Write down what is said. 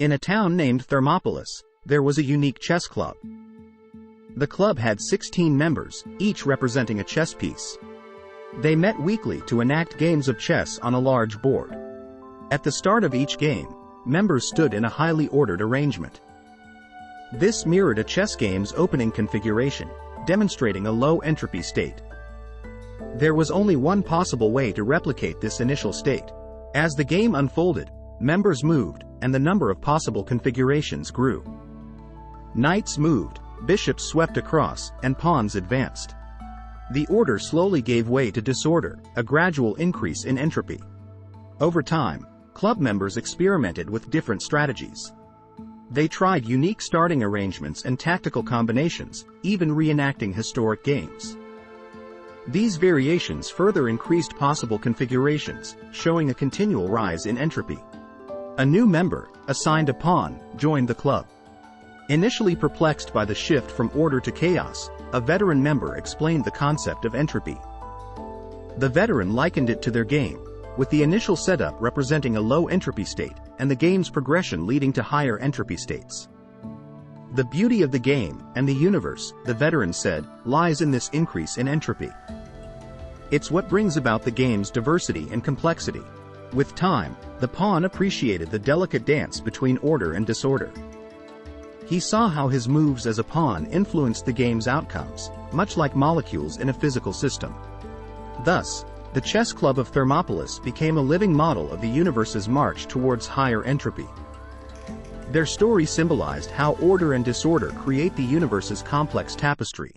In a town named Thermopolis, there was a unique chess club. The club had 16 members, each representing a chess piece. They met weekly to enact games of chess on a large board. At the start of each game, members stood in a highly ordered arrangement. This mirrored a chess game's opening configuration, demonstrating a low entropy state. There was only one possible way to replicate this initial state. As the game unfolded, members moved, and the number of possible configurations grew. Knights moved, bishops swept across, and pawns advanced. The order slowly gave way to disorder, a gradual increase in entropy. Over time, club members experimented with different strategies. They tried unique starting arrangements and tactical combinations, even reenacting historic games. These variations further increased possible configurations, showing a continual rise in entropy. A new member, assigned a pawn, joined the club. Initially perplexed by the shift from order to chaos, a veteran member explained the concept of entropy. The veteran likened it to their game, with the initial setup representing a low entropy state, and the game's progression leading to higher entropy states. The beauty of the game, and the universe, the veteran said, lies in this increase in entropy. It's what brings about the game's diversity and complexity. With time, the pawn appreciated the delicate dance between order and disorder. He saw how his moves as a pawn influenced the game's outcomes, much like molecules in a physical system. Thus, the Chess Club of Thermopolis became a living model of the universe's march towards higher entropy. Their story symbolized how order and disorder create the universe's complex tapestry,